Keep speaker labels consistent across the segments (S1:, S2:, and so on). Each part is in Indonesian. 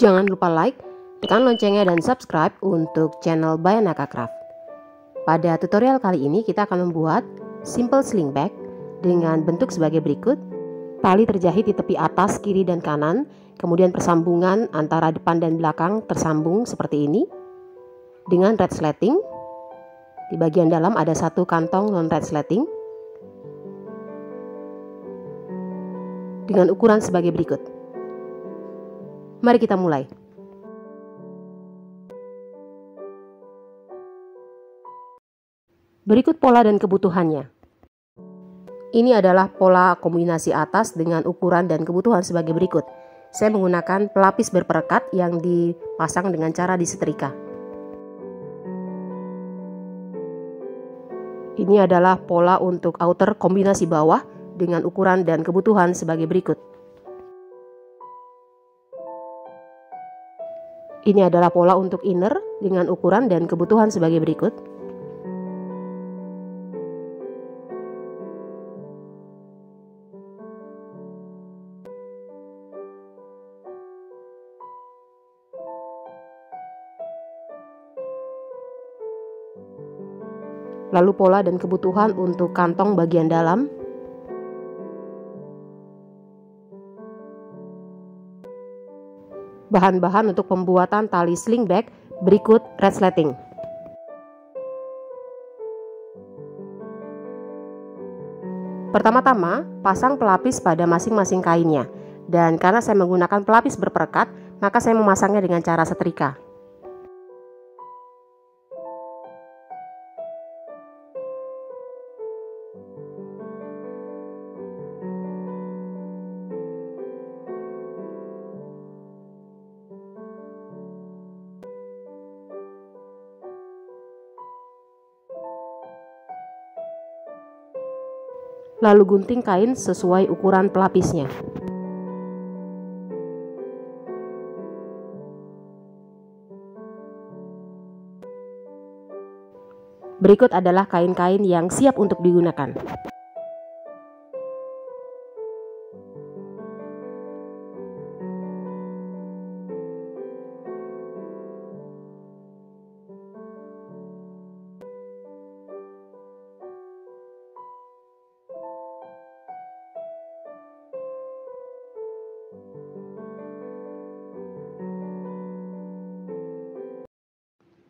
S1: Jangan lupa like, tekan loncengnya dan subscribe untuk channel Bayanaka Craft. Pada tutorial kali ini kita akan membuat simple sling bag dengan bentuk sebagai berikut. Tali terjahit di tepi atas, kiri dan kanan, kemudian persambungan antara depan dan belakang tersambung seperti ini dengan red slatting. Di bagian dalam ada satu kantong non red slatting dengan ukuran sebagai berikut. Mari kita mulai. Berikut pola dan kebutuhannya. Ini adalah pola kombinasi atas dengan ukuran dan kebutuhan sebagai berikut. Saya menggunakan pelapis berperekat yang dipasang dengan cara disetrika. Ini adalah pola untuk outer kombinasi bawah dengan ukuran dan kebutuhan sebagai berikut. Ini adalah pola untuk inner dengan ukuran dan kebutuhan sebagai berikut. Lalu pola dan kebutuhan untuk kantong bagian dalam. Bahan-bahan untuk pembuatan tali sling bag berikut red slatting. Pertama-tama, pasang pelapis pada masing-masing kainnya. Dan karena saya menggunakan pelapis berperekat, maka saya memasangnya dengan cara setrika. Lalu gunting kain sesuai ukuran pelapisnya. Berikut adalah kain-kain yang siap untuk digunakan.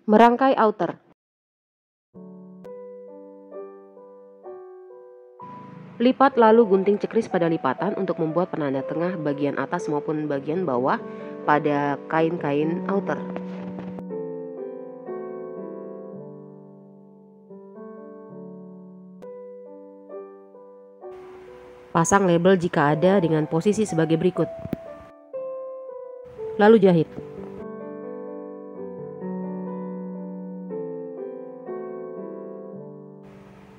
S1: Merangkai outer. Lipat lalu gunting cekris pada lipatan untuk membuat penanda tengah bagian atas maupun bagian bawah pada kain-kain outer. Pasang label jika ada dengan posisi sebagai berikut. Lalu jahit.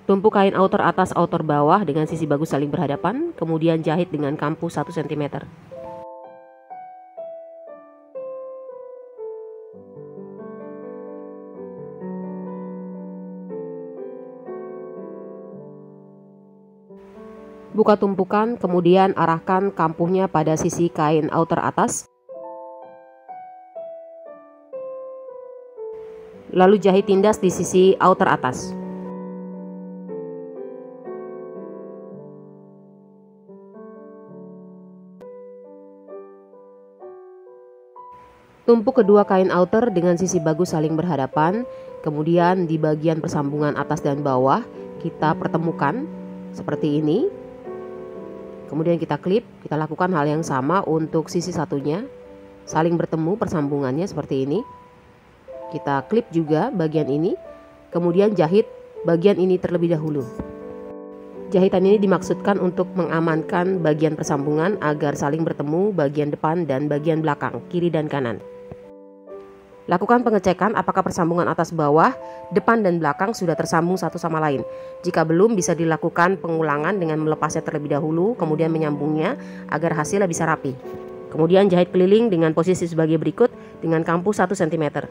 S1: Tumpuk kain outer atas outer bawah dengan sisi bagus saling berhadapan, kemudian jahit dengan kampu 1 cm. Buka tumpukan, kemudian arahkan kampuhnya pada sisi kain outer atas. Lalu jahit tindas di sisi outer atas. Tumpuk kedua kain outer dengan sisi bagus saling berhadapan, kemudian di bagian persambungan atas dan bawah kita pertemukan seperti ini. Kemudian kita klip, kita lakukan hal yang sama untuk sisi satunya, saling bertemu persambungannya seperti ini. Kita klip juga bagian ini, kemudian jahit bagian ini terlebih dahulu. Jahitan ini dimaksudkan untuk mengamankan bagian persambungan agar saling bertemu bagian depan dan bagian belakang, kiri dan kanan. Lakukan pengecekan apakah persambungan atas bawah, depan dan belakang sudah tersambung satu sama lain. Jika belum, bisa dilakukan pengulangan dengan melepasnya terlebih dahulu, kemudian menyambungnya agar hasilnya bisa rapi. Kemudian jahit keliling dengan posisi sebagai berikut dengan kampu 1 cm.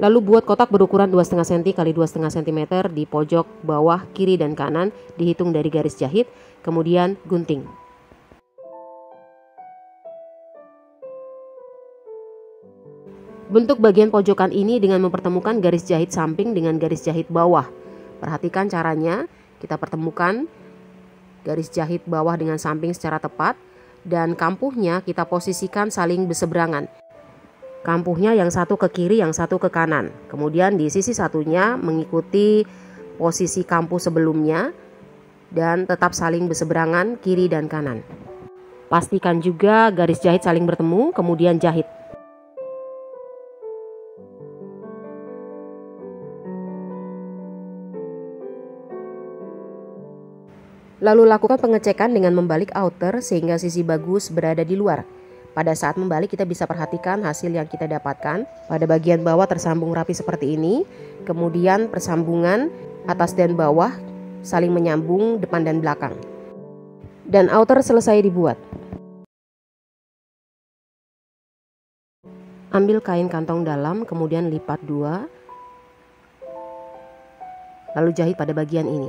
S1: Lalu buat kotak berukuran 2,5 cm x 2,5 cm di pojok bawah, kiri dan kanan, dihitung dari garis jahit, kemudian gunting. Bentuk bagian pojokan ini dengan mempertemukan garis jahit samping dengan garis jahit bawah. Perhatikan caranya, kita pertemukan garis jahit bawah dengan samping secara tepat, dan kampuhnya kita posisikan saling berseberangan. Kampuhnya yang satu ke kiri, yang satu ke kanan. Kemudian di sisi satunya mengikuti posisi kampuh sebelumnya dan tetap saling berseberangan kiri dan kanan. Pastikan juga garis jahit saling bertemu, kemudian jahit. Lalu lakukan pengecekan dengan membalik outer sehingga sisi bagus berada di luar. Pada saat membalik kita bisa perhatikan hasil yang kita dapatkan. Pada bagian bawah tersambung rapi seperti ini. Kemudian persambungan atas dan bawah saling menyambung depan dan belakang. Dan outer selesai dibuat. Ambil kain kantong dalam, kemudian lipat 2. Lalu jahit pada bagian ini.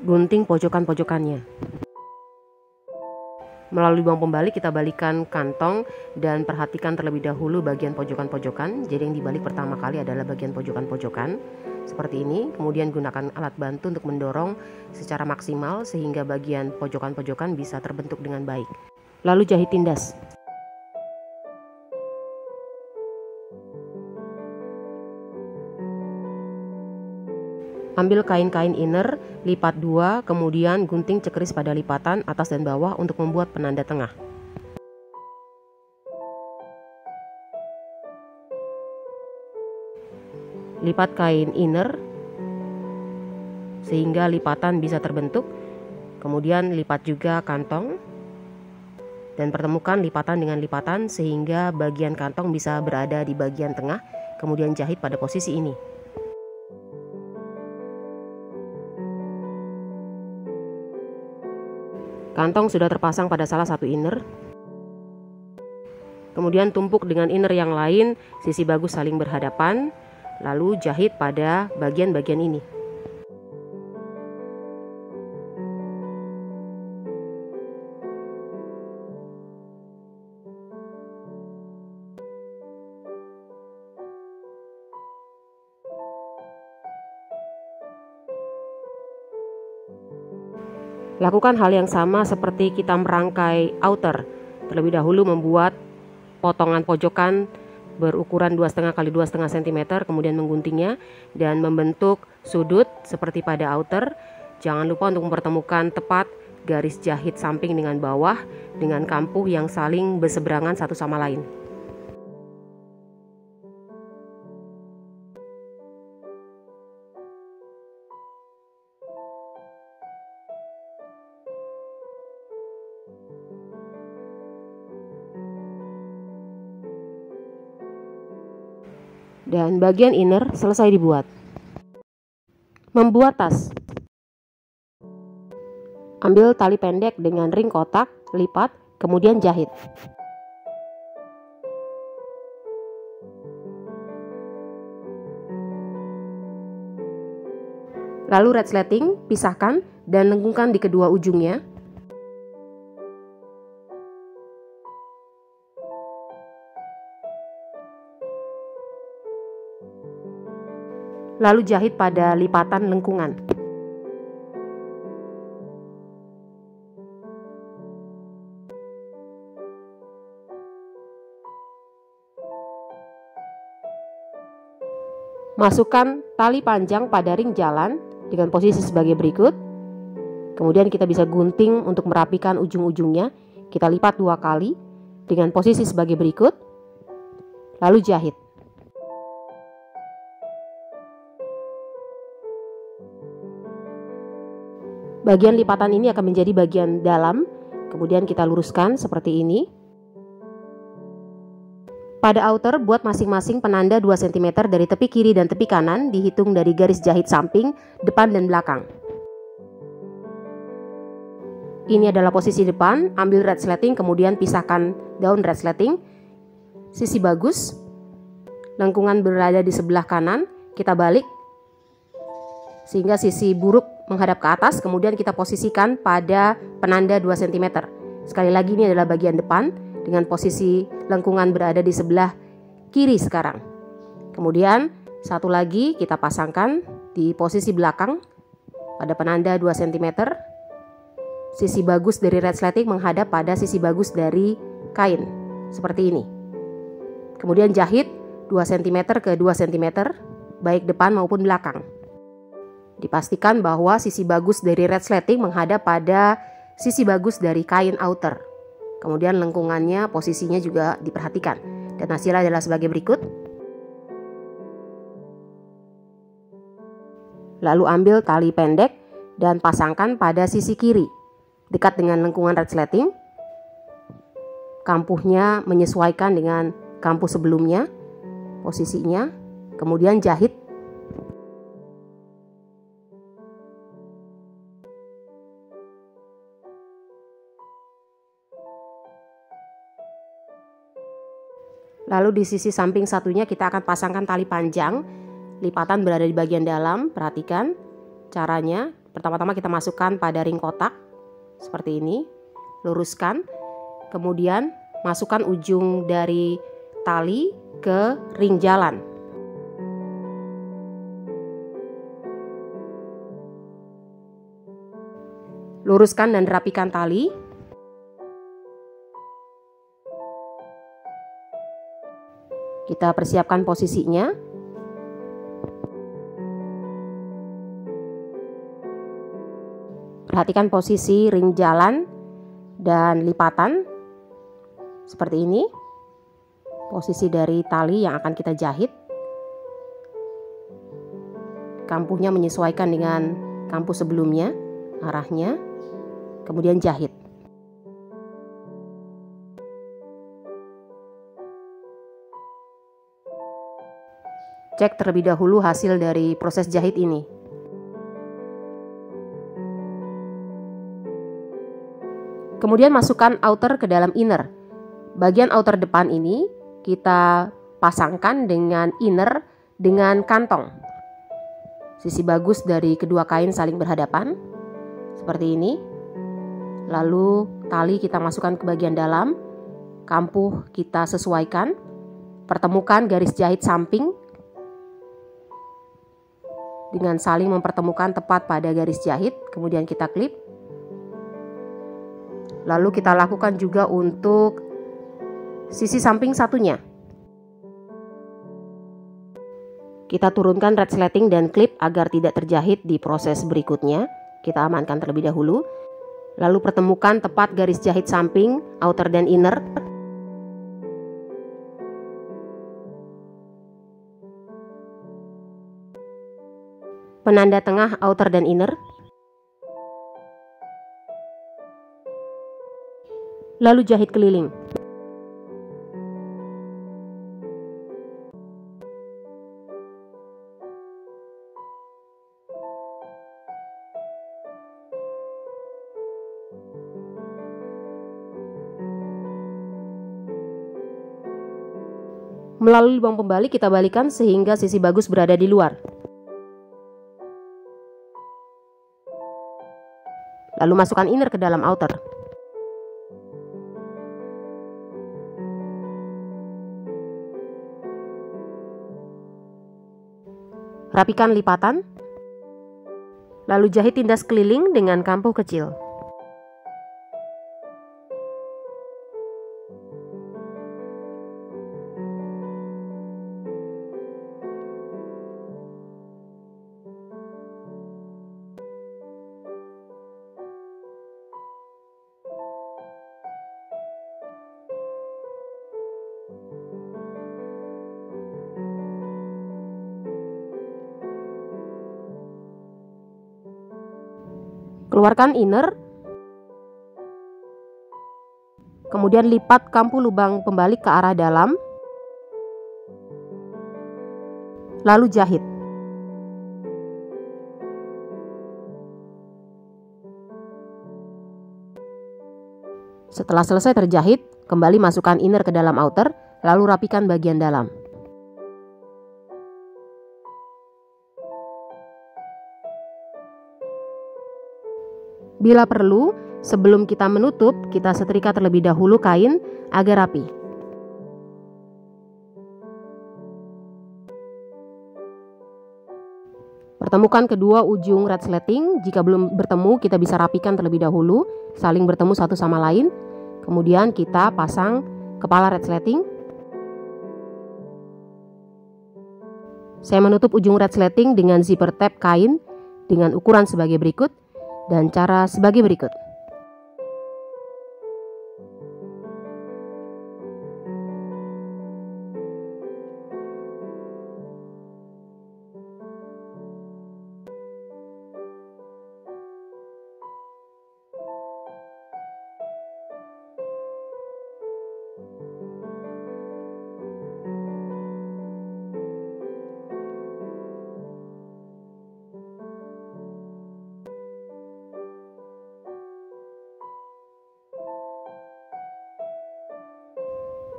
S1: Gunting pojokan-pojokannya. Melalui buang pembalik kita balikkan kantong dan perhatikan terlebih dahulu bagian pojokan-pojokan. Jadi yang dibalik pertama kali adalah bagian pojokan-pojokan seperti ini. Kemudian gunakan alat bantu untuk mendorong secara maksimal sehingga bagian pojokan-pojokan bisa terbentuk dengan baik. Lalu jahit tindas. Ambil kain-kain inner, lipat 2, kemudian gunting cekeris pada lipatan atas dan bawah untuk membuat penanda tengah. Lipat kain inner sehingga lipatan bisa terbentuk. Kemudian lipat juga kantong dan pertemukan lipatan dengan lipatan sehingga bagian kantong bisa berada di bagian tengah. Kemudian jahit pada posisi ini. Kantong sudah terpasang pada salah satu inner. Kemudian tumpuk dengan inner yang lain, sisi bagus saling berhadapan. Lalu jahit pada bagian-bagian ini. Lakukan hal yang sama seperti kita merangkai outer. Terlebih dahulu membuat potongan pojokan berukuran 2,5 x 2,5 cm, kemudian mengguntingnya dan membentuk sudut seperti pada outer. Jangan lupa untuk mempertemukan tepat garis jahit samping dengan bawah dengan kampuh yang saling berseberangan satu sama lain. Dan bagian inner selesai dibuat. Membuat tas. Ambil tali pendek dengan ring kotak, lipat, kemudian jahit. Lalu resleting, pisahkan dan lengkungkan di kedua ujungnya. Lalu jahit pada lipatan lengkungan. Masukkan tali panjang pada ring jalan dengan posisi sebagai berikut. Kemudian kita bisa gunting untuk merapikan ujung-ujungnya. Kita lipat 2 kali dengan posisi sebagai berikut. Lalu jahit. Bagian lipatan ini akan menjadi bagian dalam, kemudian kita luruskan seperti ini. Pada outer, buat masing-masing penanda 2 cm dari tepi kiri dan tepi kanan, dihitung dari garis jahit samping, depan dan belakang. Ini adalah posisi depan, ambil resleting, kemudian pisahkan daun resleting. Sisi bagus, lengkungan berada di sebelah kanan, kita balik sehingga sisi buruk menghadap ke atas, kemudian kita posisikan pada penanda 2 cm. Sekali lagi, ini adalah bagian depan dengan posisi lengkungan berada di sebelah kiri sekarang. Kemudian satu lagi kita pasangkan di posisi belakang pada penanda 2 cm. Sisi bagus dari resleting menghadap pada sisi bagus dari kain, seperti ini. Kemudian jahit 2 cm ke 2 cm, baik depan maupun belakang. Dipastikan bahwa sisi bagus dari resleting menghadap pada sisi bagus dari kain outer. Kemudian lengkungannya, posisinya juga diperhatikan. Dan hasilnya adalah sebagai berikut. Lalu ambil tali pendek dan pasangkan pada sisi kiri, dekat dengan lengkungan resleting. Kampuhnya menyesuaikan dengan kampuh sebelumnya, posisinya, kemudian jahit. Lalu di sisi samping satunya kita akan pasangkan tali panjang, lipatan berada di bagian dalam. Perhatikan caranya. Pertama-tama kita masukkan pada ring kotak seperti ini, luruskan, kemudian masukkan ujung dari tali ke ring jalan. Luruskan dan rapikan tali. Kita persiapkan posisinya. Perhatikan posisi ring jalan dan lipatan seperti ini. Posisi dari tali yang akan kita jahit. Kampuhnya menyesuaikan dengan kampuh sebelumnya, arahnya. Kemudian jahit. Cek terlebih dahulu hasil dari proses jahit ini. Kemudian masukkan outer ke dalam inner. Bagian outer depan ini kita pasangkan dengan inner dengan kantong. Sisi bagus dari kedua kain saling berhadapan, seperti ini. Lalu tali kita masukkan ke bagian dalam, kampuh kita sesuaikan, pertemukan garis jahit samping dengan saling mempertemukan tepat pada garis jahit, kemudian kita klip. Lalu kita lakukan juga untuk sisi samping satunya. Kita turunkan resleting dan klip agar tidak terjahit di proses berikutnya. Kita amankan terlebih dahulu. Lalu pertemukan tepat garis jahit samping, outer dan inner. Penanda tengah outer dan inner. Lalu jahit keliling. Melalui lubang pembalik kita balikan sehingga sisi bagus berada di luar. Lalu masukkan inner ke dalam outer. Rapikan lipatan. Lalu jahit tindas keliling dengan kampuh kecil. Keluarkan inner, kemudian lipat kampuh lubang pembalik ke arah dalam, lalu jahit. Setelah selesai terjahit, kembali masukkan inner ke dalam outer, lalu rapikan bagian dalam. Bila perlu, sebelum kita menutup, kita setrika terlebih dahulu kain agar rapi. Pertemukan kedua ujung resleting. Jika belum bertemu, kita bisa rapikan terlebih dahulu, saling bertemu satu sama lain. Kemudian kita pasang kepala resleting. Saya menutup ujung resleting dengan zipper tab kain dengan ukuran sebagai berikut dan cara sebagai berikut.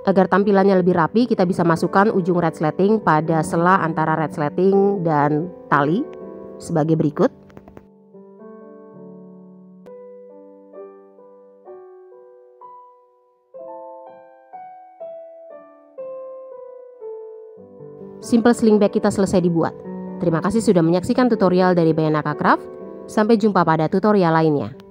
S1: Agar tampilannya lebih rapi, kita bisa masukkan ujung resleting pada sela antara resleting dan tali sebagai berikut. Simple sling bag kita selesai dibuat. Terima kasih sudah menyaksikan tutorial dari Bayanaka Craft. Sampai jumpa pada tutorial lainnya.